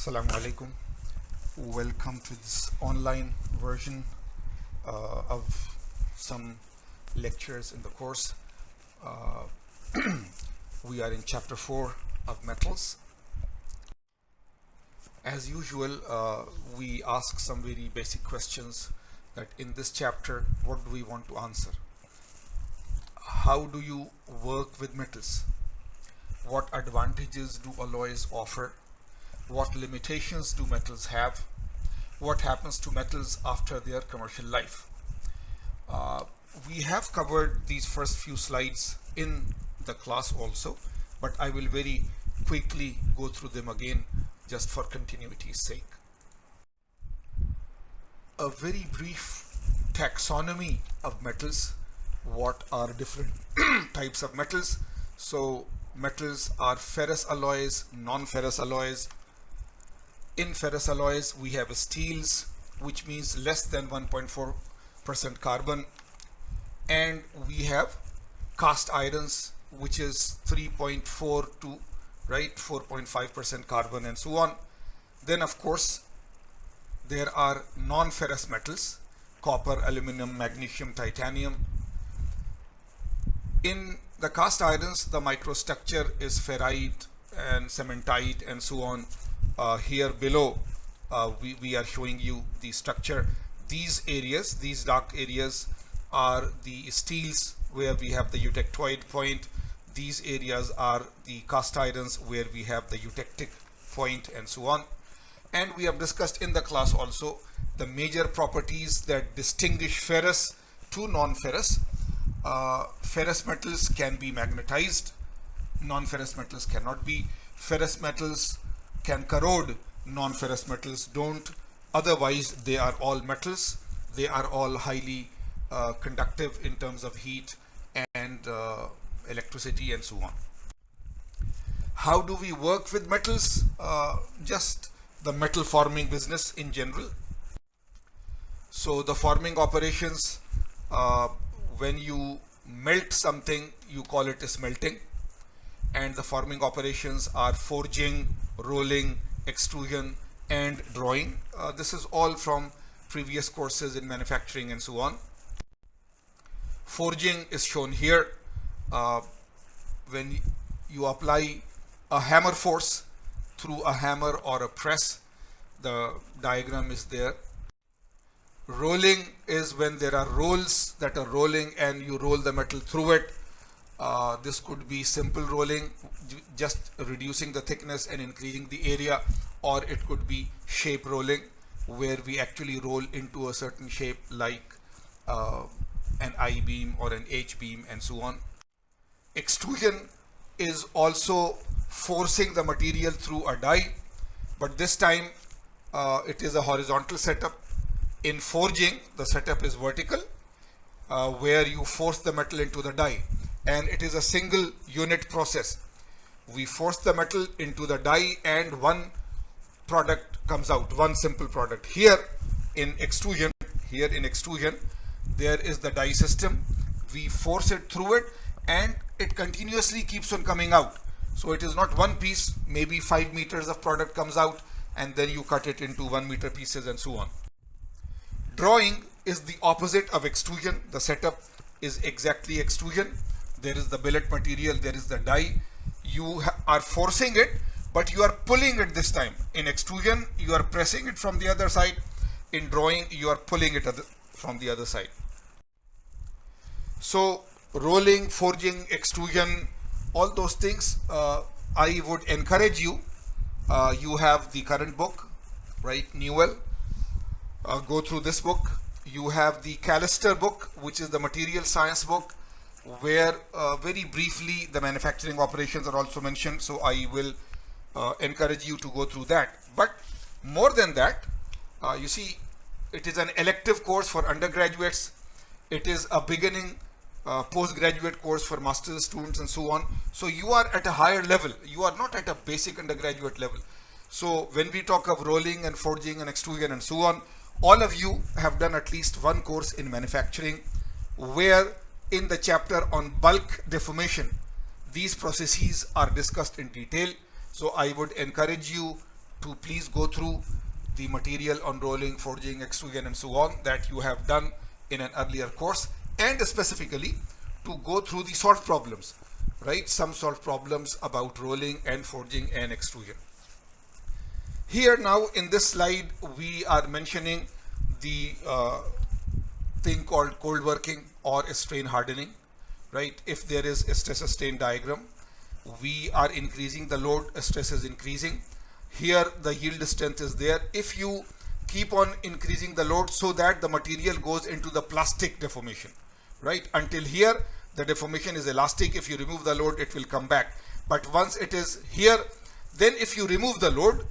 Assalamu alaikum. Welcome to this online version of some lectures in the course. We are in chapter 4 of metals. As usual, we ask some very basic questions that in this chapter, what do we want to answer? How do you work with metals? What advantages do alloys offer? What limitations do metals have? What happens to metals after their commercial life? We have covered these first few slides in the class also, but I will very quickly go through them again just for continuity's sake. A very brief taxonomy of metals. What are different types of metals? So metals are ferrous alloys, non-ferrous alloys. In ferrous alloys, we have steels, which means less than 1.4% carbon, and we have cast irons, which is 3.4 to 4.5% carbon, and so on. Then, of course, there are non-ferrous metals: copper, aluminum, magnesium, titanium. In the cast irons, the microstructure is ferrite and cementite and so on. Here below, we are showing you the structure. These areas, these dark areas, are the steels where we have the eutectoid point. These areas are the cast irons where we have the eutectic point and so on. And we have discussed in the class also the major properties that distinguish ferrous to non-ferrous. Ferrous metals can be magnetized, non-ferrous metals cannot be. Ferrous metals can corrode, non-ferrous metals don't. Otherwise, they are all metals. They are all highly conductive in terms of heat and electricity and so on. How do we work with metals? Just the metal forming business in general. So the forming operations, when you melt something, you call it smelting. And the forming operations are forging, rolling, extrusion, and drawing. This is all from previous courses in manufacturing and so on. Forging is shown here. When you apply a hammer force through a hammer or a press, the diagram is there. Rolling is when there are rolls that are rolling and you roll the metal through it. This could be simple rolling, just reducing the thickness and increasing the area, or it could be shape rolling, where we actually roll into a certain shape like an I-beam or an H-beam and so on. Extrusion is also forcing the material through a die, but this time it is a horizontal setup. In forging, the setup is vertical, where you force the metal into the die. And it is a single unit process. We force the metal into the die and one product comes out, one simple product. Here in extrusion, there is the die system. We force it through it and it continuously keeps on coming out. So it is not one piece, maybe 5 meters of product comes out and then you cut it into 1 meter pieces and so on. Drawing is the opposite of extrusion. The setup is exactly extrusion. There is the billet material, there is the die. You are forcing it, but you are pulling it this time. In extrusion, you are pressing it from the other side. In drawing, you are pulling it from the other side. So rolling, forging, extrusion, all those things, I would encourage you. You have the current book, right? Newell. Go through this book. You have the Callister book, which is the material science book, where very briefly the manufacturing operations are also mentioned. So I will encourage you to go through that. But more than that, you see, it is an elective course for undergraduates. It is a beginning postgraduate course for master's students and so on. So you are at a higher level. You are not at a basic undergraduate level. So when we talk of rolling and forging and extrusion and so on, all of you have done at least one course in manufacturing, where in the chapter on bulk deformation, these processes are discussed in detail. So I would encourage you to please go through the material unrolling, forging, extrusion and so on that you have done in an earlier course, and specifically to go through the solved problems, right? Some solved problems about rolling and forging and extrusion. Here now in this slide we are mentioning the thing called cold working or strain hardening, right? If there is a stress strain diagram, we are increasing the load, stress is increasing. Here the yield strength is there. If you keep on increasing the load so that the material goes into the plastic deformation, right? Until here the deformation is elastic. If you remove the load, it will come back. But once it is here, then if you remove the load,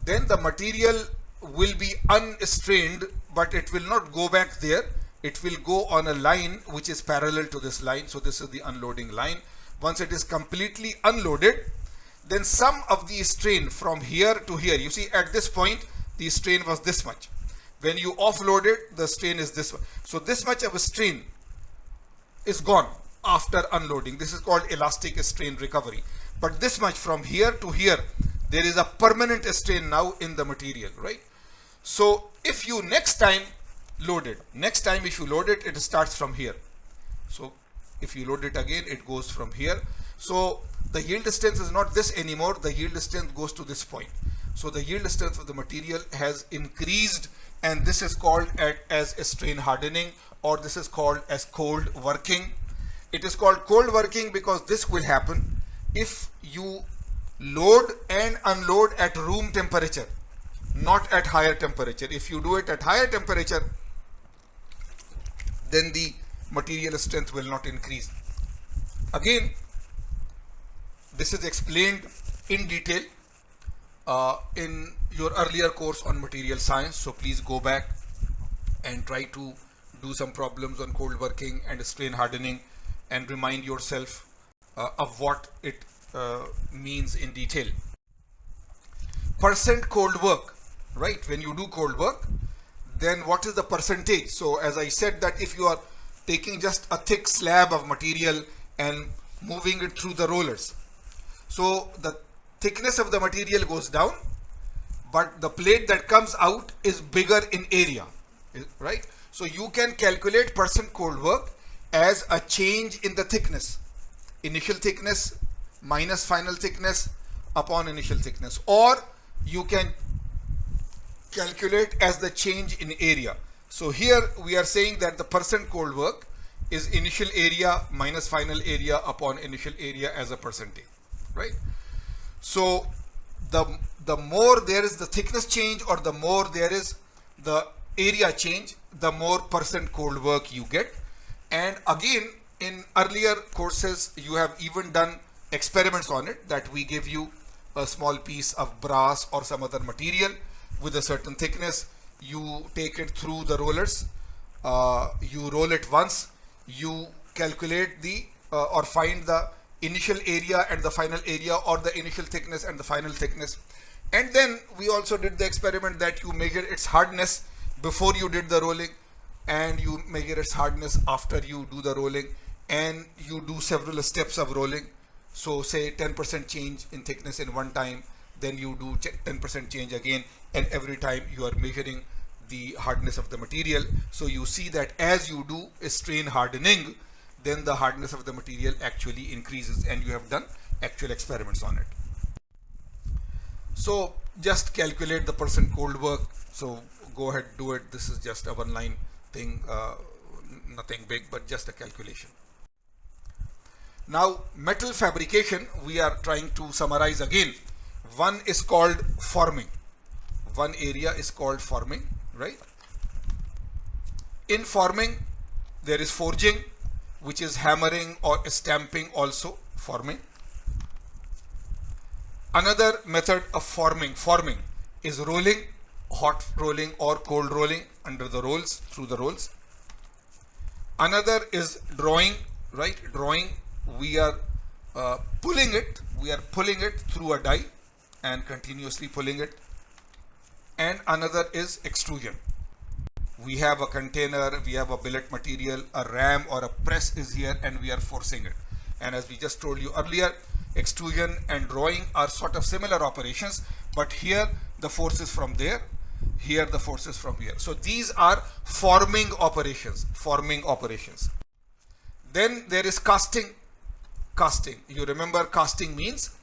then the material will be unstrained, but it will not go back there. It will go on a line which is parallel to this line. So this is the unloading line. Once it is completely unloaded, then some of the strain from here to here, you see at this point the strain was this much. When you offloaded, the strain is this one. So this much of a strain is gone after unloading. This is called elastic strain recovery. But this much from here to here, there is a permanent strain now in the material, right? So if you next time load it, if you load it, it starts from here. So if you load it again, it goes from here. So the yield strength is not this anymore. The yield strength goes to this point. So the yield strength of the material has increased, and this is called as a strain hardening, or this is called as cold working. It is called cold working because this will happen if you load and unload at room temperature, not at higher temperature. If you do it at higher temperature, then the material strength will not increase. Again, this is explained in detail in your earlier course on material science. So please go back and try to do some problems on cold working and strain hardening and remind yourself of what it means in detail. Percent cold work, right? When you do cold work, then what is the percentage? So as I said, that if you are taking just a thick slab of material and moving it through the rollers, so the thickness of the material goes down, but the plate that comes out is bigger in area, right? So you can calculate percent cold work as a change in the thickness, initial thickness minus final thickness upon initial thickness, or you can calculate as the change in area. So here we are saying that the percent cold work is initial area minus final area upon initial area as a percentage, right? So the more there is the thickness change, or the more there is the area change, the more percent cold work you get. And again, in earlier courses you have even done experiments on it, that we give you a small piece of brass or some other material with a certain thickness. You take it through the rollers, you roll it once, you calculate the or find the initial area and the final area, or the initial thickness and the final thickness. And then we also did the experiment that you measure its hardness before you did the rolling, and you measure its hardness after you do the rolling, and you do several steps of rolling. So say 10% change in thickness in one time, then you do 10% change again, and every time you are measuring the hardness of the material. So you see that as you do a strain hardening, then the hardness of the material actually increases, and you have done actual experiments on it. So just calculate the percent cold work. So go ahead, do it. This is just a one line thing, nothing big, but just a calculation. Now metal fabrication, we are trying to summarize again. One is called forming. One area is called forming, right? In forming, there is forging, which is hammering or stamping, also forming. Another method of forming is rolling, hot rolling or cold rolling under the rolls, through the rolls. Another is drawing, right? Drawing, we are pulling it through a die and continuously pulling it. And another is extrusion. We have a container, we have a billet material, a ram or a press is here, and we are forcing it. And as we just told you earlier, Extrusion and drawing are sort of similar operations, but here the force is from there, here the force is from here. So these are forming operations, Then there is casting. You remember casting means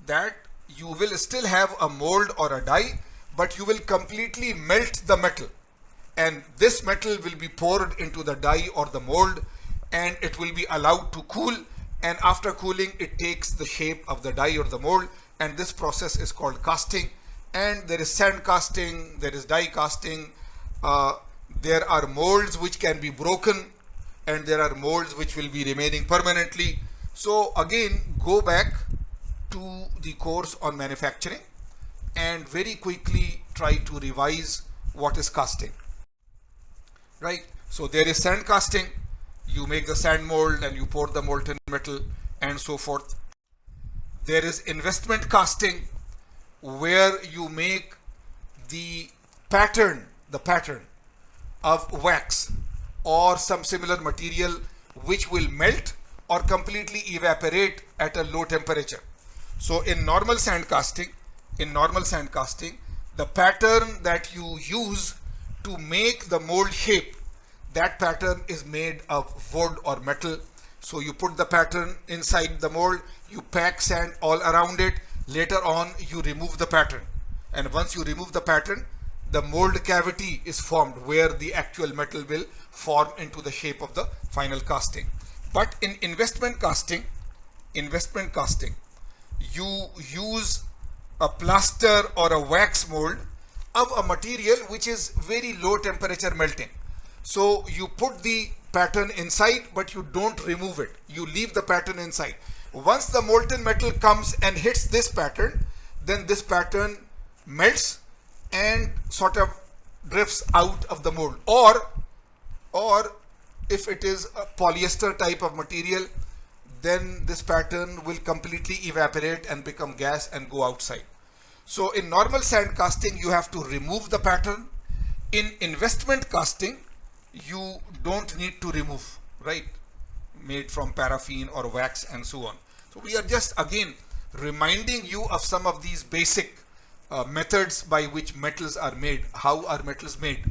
that you will still have a mold or a die, but you will completely melt the metal, and this metal will be poured into the die or the mold, and it will be allowed to cool, and after cooling it takes the shape of the die or the mold, and this process is called casting. And there is sand casting, there is die casting, there are molds which can be broken, and there are molds which will be remaining permanently. So again, go back to the course on manufacturing and very quickly try to revise what is casting, right? So there is sand casting, you make the sand mold and you pour the molten metal and so forth. There is investment casting, where you make the pattern of wax or some similar material which will melt or completely evaporate at a low temperature. So in normal sand casting, the pattern that you use to make the mold shape, that pattern is made of wood or metal. So you put the pattern inside the mold, you pack sand all around it, later on you remove the pattern, and once you remove the pattern, the mold cavity is formed where the actual metal will form into the shape of the final casting. But in investment casting, you use a plaster or a wax mold of a material which is very low temperature melting. So you put the pattern inside, but you don't remove it, you leave the pattern inside. Once the molten metal comes and hits this pattern, then this pattern melts and sort of drifts out of the mold. Or if it is a polyester type of material, then this pattern will completely evaporate and become gas and go outside. So in normal sand casting, you have to remove the pattern. In investment casting, you don't need to remove, right? Made from paraffin or wax and so on. So we are just again reminding you of some of these basic methods by which metals are made. How are metals made?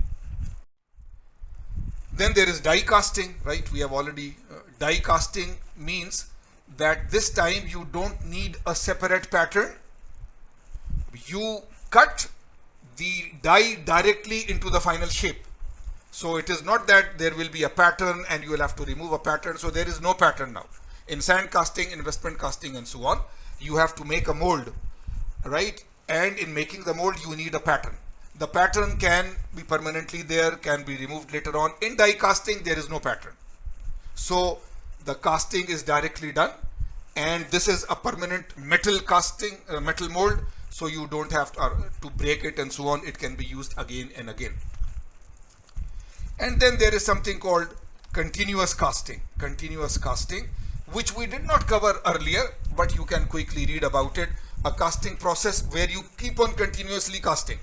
Then there is die casting, right? We have already die casting means that this time you don't need a separate pattern. You cut the die directly into the final shape. So it is not that there will be a pattern and you will have to remove a pattern. So there is no pattern now. In sand casting, investment casting and so on, you have to make a mold, right? And in making the mold, you need a pattern. The pattern can be permanently there, can be removed later on. In die casting, there is no pattern. So the casting is directly done, and this is a permanent metal casting, metal mold. So you don't have to break it and so on. It can be used again and again. And then there is something called continuous casting, which we did not cover earlier, but you can quickly read about it. A casting process where you keep on continuously casting,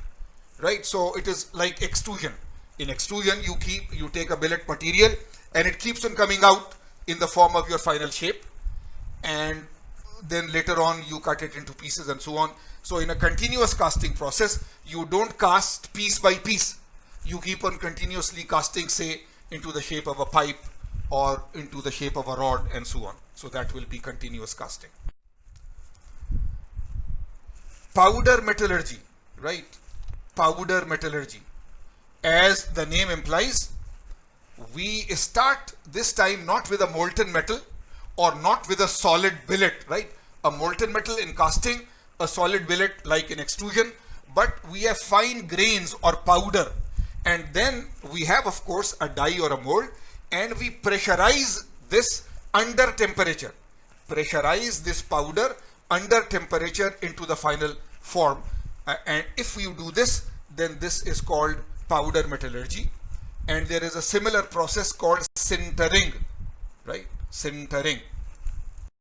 right? So it is like extrusion. In extrusion, you take a billet material and it keeps on coming out in the form of your final shape, and then later on you cut it into pieces and so on. So in a continuous casting process, you don't cast piece by piece. You keep on continuously casting, say, into the shape of a pipe or into the shape of a rod and so on. So that will be continuous casting. Powder metallurgy, right? Powder metallurgy. As the name implies, we start this time not with a molten metal or not with a solid billet, right? A molten metal in casting, a solid billet like in extrusion, but we have fine grains or powder. And then we have, of course, a die or a mold, and we pressurize this under temperature. Pressurize this powder under temperature into the final form. And if you do this, then this is called powder metallurgy. And there is a similar process called sintering, right? Sintering.